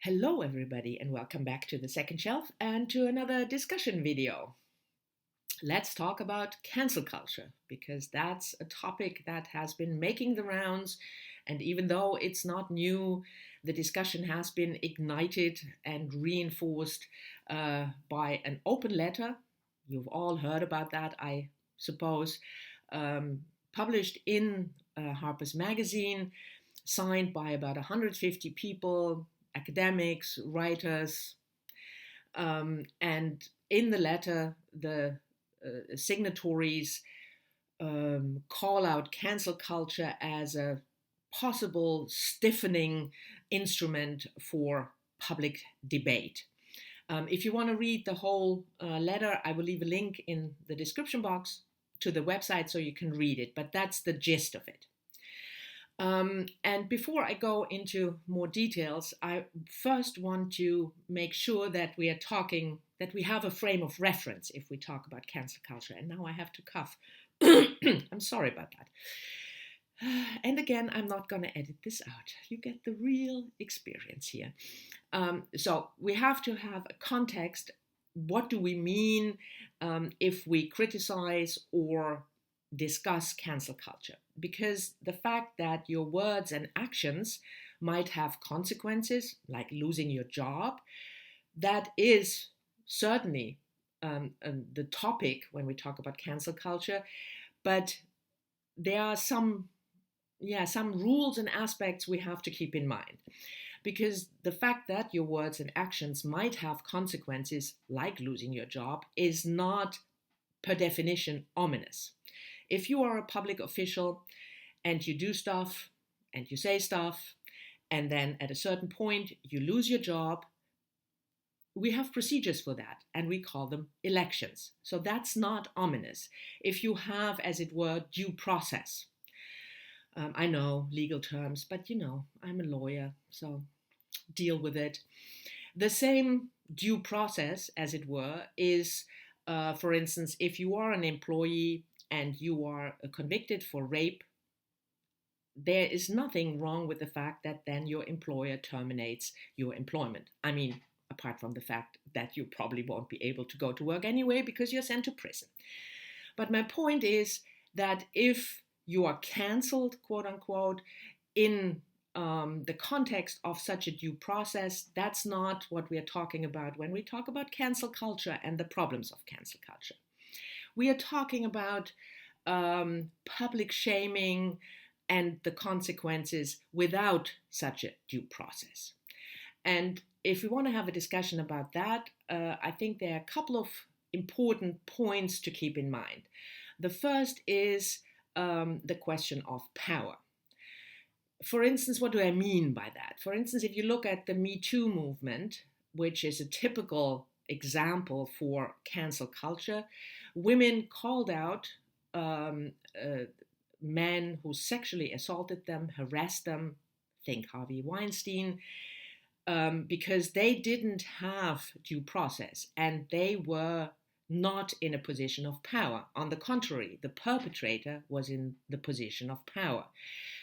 Hello everybody and welcome back to the second shelf and to another discussion video. Let's talk about cancel culture because that's a topic that has been making the rounds, and even though it's not new, the discussion has been ignited and reinforced by an open letter. You've all heard about that, I suppose, um, published in Harper's magazine, signed by about 150 people, academics, writers, and in the letter, the signatories call out cancel culture as a possible stiffening instrument for public debate. If you want to read the whole letter, I will leave a link in the description box to the website so you can read it, but that's the gist of it. And before I go into more details, I first want to make sure that we have a frame of reference if we talk about cancel culture. And now I have to cough. I'm sorry about that. And again, I'm not going to edit this out. You get the real experience here. So we have to have a context. What do we mean if we criticize or discuss cancel culture? Because the fact that your words and actions might have consequences, like losing your job, that is certainly the topic when we talk about cancel culture. But there are some rules and aspects we have to keep in mind. Because the fact that your words and actions might have consequences, like losing your job, is not per definition ominous. If you are a public official and you do stuff and you say stuff, and then at a certain point you lose your job, we have procedures for that, and we call them elections. So that's not ominous. If you have, as it were, due process. I know legal terms, but I'm a lawyer, so deal with it. The same due process, as it were, is, for instance, if you are an employee and you are convicted for rape, there is nothing wrong with the fact that then your employer terminates your employment. I mean, apart from the fact that you probably won't be able to go to work anyway because you're sent to prison. But my point is that if you are cancelled, quote unquote, in the context of such a due process, that's not what we are talking about when we talk about cancel culture and the problems of cancel culture. We are talking about public shaming and the consequences without such a due process. And if we want to have a discussion about that, I think there are a couple of important points to keep in mind. The first is the question of power. For instance, what do I mean by that? For instance, if you look at the Me Too movement, which is a typical example for cancel culture, women called out men who sexually assaulted them, harassed them, think Harvey Weinstein, because they didn't have due process and they were not in a position of power. On the contrary, the perpetrator was in the position of power.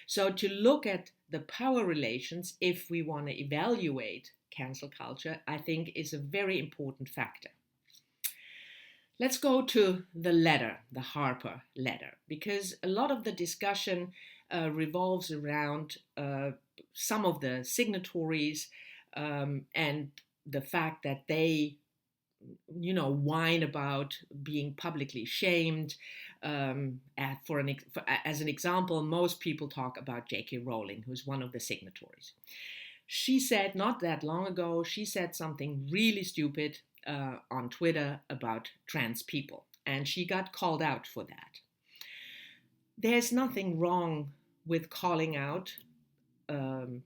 So to look at the power relations, if we want to evaluate cancel culture, I think is a very important factor. Let's go to the letter, the Harper letter, because a lot of the discussion revolves around some of the signatories and the fact that they, whine about being publicly shamed. As an example, most people talk about J.K. Rowling, who's one of the signatories. She said, not that long ago, she said something really stupid on Twitter about trans people, and she got called out for that. There's nothing wrong with calling out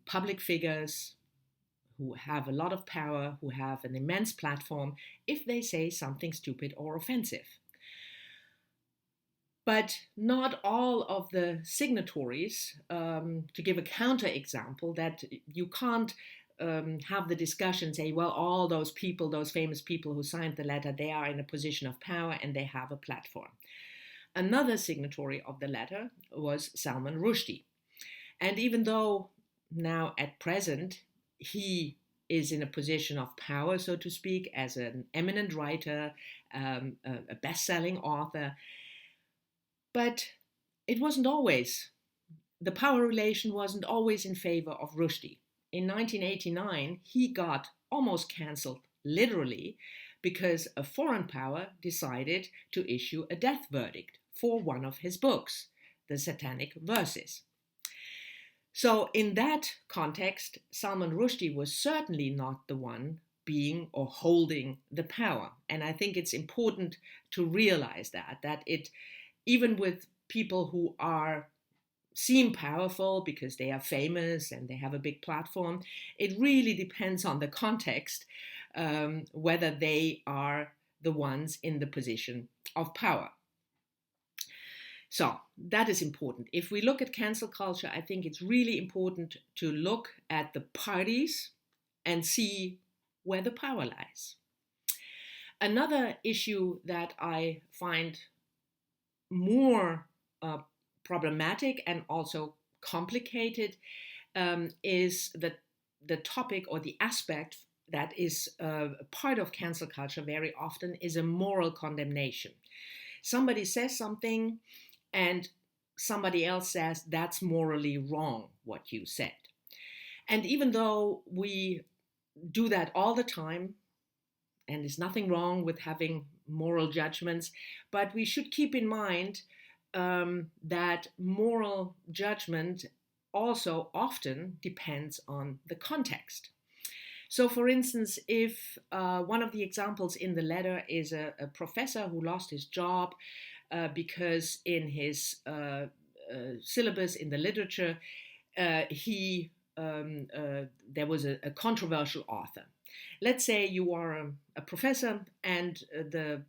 public figures who have a lot of power, who have an immense platform, if they say something stupid or offensive. But not all of the signatories, to give a counter example, that you can't have the discussion say, well, all those people, those famous people who signed the letter, they are in a position of power and they have a platform. Another signatory of the letter was Salman Rushdie. And even though now at present he is in a position of power, so to speak, as an eminent writer, a best-selling author. But it wasn't always. The power relation wasn't always in favor of Rushdie. In 1989, he got almost cancelled, literally, because a foreign power decided to issue a death verdict for one of his books, The Satanic Verses. So in that context, Salman Rushdie was certainly not the one being or holding the power. And I think it's important to realize that it, even with people who seem powerful because they are famous and they have a big platform, it really depends on the context, whether they are the ones in the position of power. So that is important. If we look at cancel culture, I think it's really important to look at the parties and see where the power lies. Another issue that I find more problematic and also complicated is the topic or the aspect that is part of cancel culture very often is a moral condemnation. Somebody says something and somebody else says that's morally wrong what you said. And even though we do that all the time, and there's nothing wrong with having moral judgments, but we should keep in mind that moral judgment also often depends on the context. So, for instance, if one of the examples in the letter is a professor who lost his job because in his syllabus in the literature, there was a controversial author. Let's say you are a professor and the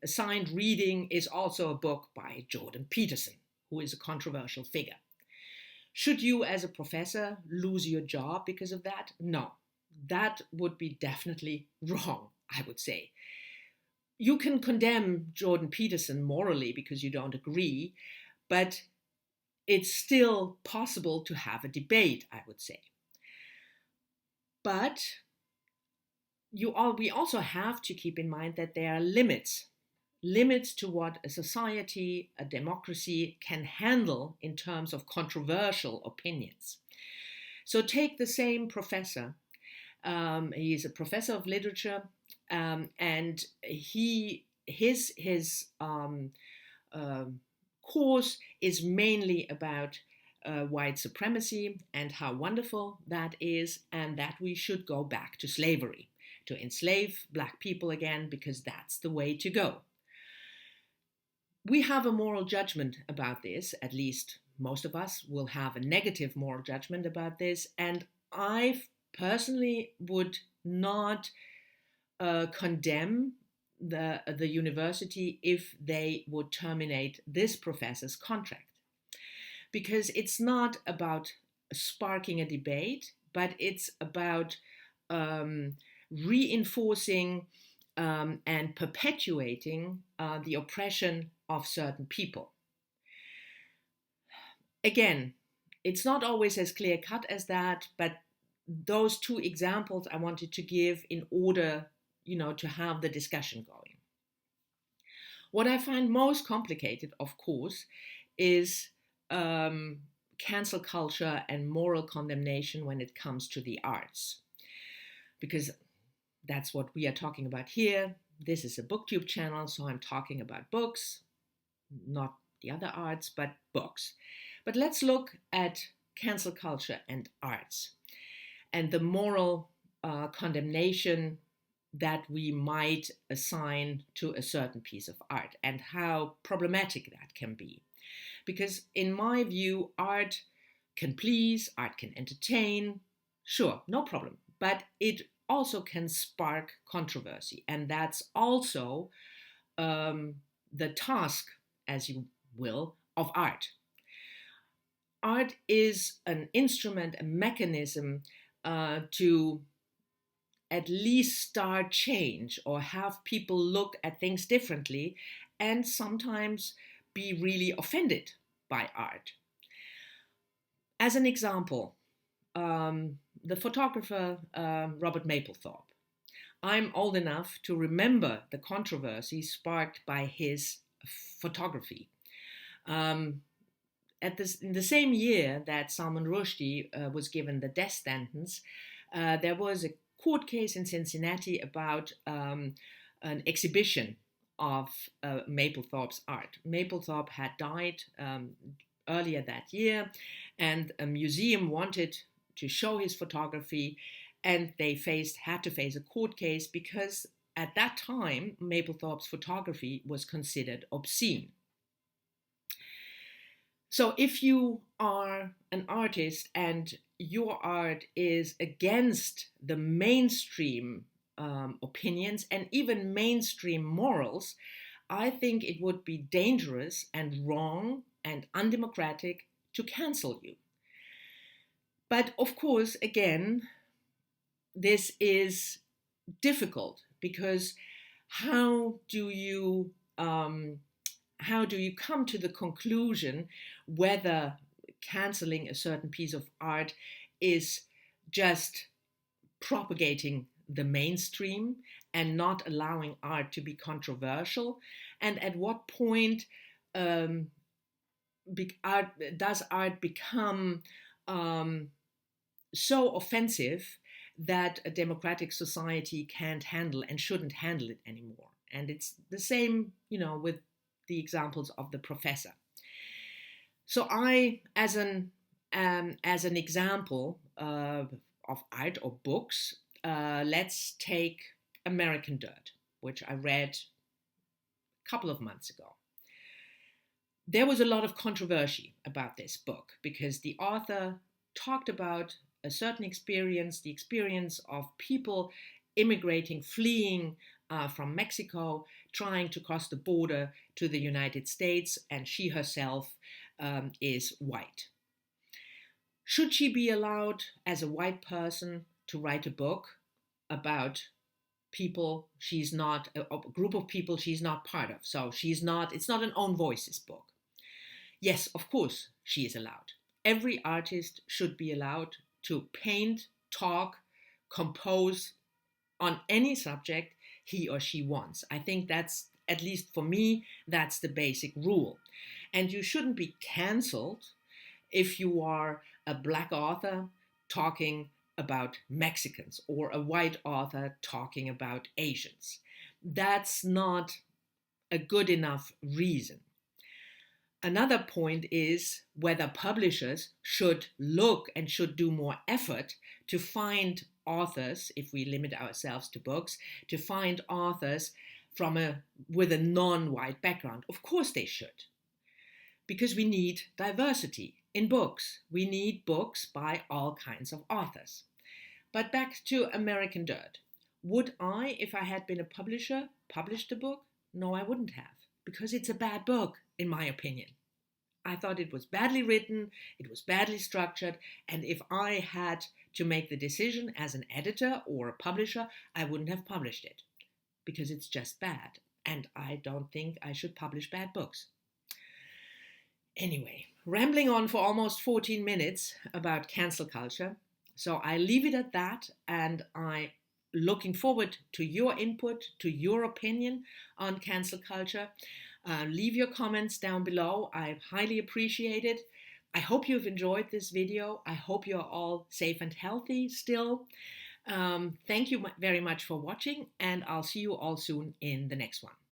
assigned reading is also a book by Jordan Peterson, who is a controversial figure. Should you as a professor lose your job because of that? No, that would be definitely wrong, I would say. You can condemn Jordan Peterson morally because you don't agree, but it's still possible to have a debate, I would say. But we also have to keep in mind that there are limits to what a society, a democracy can handle in terms of controversial opinions. So take the same professor. He is a professor of literature, and his course is mainly about white supremacy and how wonderful that is, and that we should go back to slavery, to enslave Black people again, because that's the way to go. We have a moral judgment about this, at least most of us will have a negative moral judgment about this, and I personally would not condemn the university if they would terminate this professor's contract. Because it's not about sparking a debate, but it's about reinforcing and perpetuating the oppression of certain people. Again, it's not always as clear-cut as that, but those two examples I wanted to give in order, to have the discussion going. What I find most complicated, of course, is cancel culture and moral condemnation when it comes to the arts. Because that's what we are talking about here. This is a BookTube channel, so I'm talking about books, not the other arts, but books. But let's look at cancel culture and arts and the moral condemnation that we might assign to a certain piece of art and how problematic that can be. Because in my view, art can please, art can entertain, sure, no problem, but it also can spark controversy, and that's also the task, as you will, of art. Art is an instrument, a mechanism to at least start change or have people look at things differently and sometimes be really offended by art. As an example, the photographer Robert Mapplethorpe. I'm old enough to remember the controversy sparked by his photography. Um, in the same year that Salman Rushdie was given the death sentence, there was a court case in Cincinnati about an exhibition of Mapplethorpe's art. Mapplethorpe had died earlier that year, and a museum wanted to show his photography, and they had to face a court case because at that time Mapplethorpe's photography was considered obscene. So if you are an artist and your art is against the mainstream opinions and even mainstream morals, I think it would be dangerous and wrong and undemocratic to cancel you. But of course, again, this is difficult because how do you come to the conclusion whether canceling a certain piece of art is just propagating the mainstream and not allowing art to be controversial? And at what point does art become so offensive that a democratic society can't handle and shouldn't handle it anymore? And it's the same, with the examples of the professor. So I, as an example of art or books, let's take American Dirt, which I read a couple of months ago. There was a lot of controversy about this book because the author talked about a certain experience, the experience of people immigrating, fleeing from Mexico, trying to cross the border to the United States, and she herself is white. Should she be allowed, as a white person, to write a book about people she's not, a group of people she's not part of? So it's not an own voices book. Yes, of course, she is allowed. Every artist should be allowed to paint, talk, compose on any subject he or she wants. I think that's, at least for me, that's the basic rule. And you shouldn't be canceled if you are a black author talking about Mexicans or a white author talking about Asians. That's not a good enough reason. Another point is whether publishers should look and should do more effort to find authors, if we limit ourselves to books, to find authors with a non-white background. Of course they should, because we need diversity in books. We need books by all kinds of authors. But back to American Dirt. Would I, if I had been a publisher, publish the book? No, I wouldn't have, because it's a bad book, in my opinion. I thought it was badly written, it was badly structured, and if I had to make the decision as an editor or a publisher, I wouldn't have published it, because it's just bad, and I don't think I should publish bad books. Anyway, rambling on for almost 14 minutes about cancel culture, so I leave it at that, and I'm looking forward to your input, to your opinion on cancel culture. Leave your comments down below. I highly appreciate it. I hope you've enjoyed this video. I hope you're all safe and healthy still. Thank you very much for watching, and I'll see you all soon in the next one.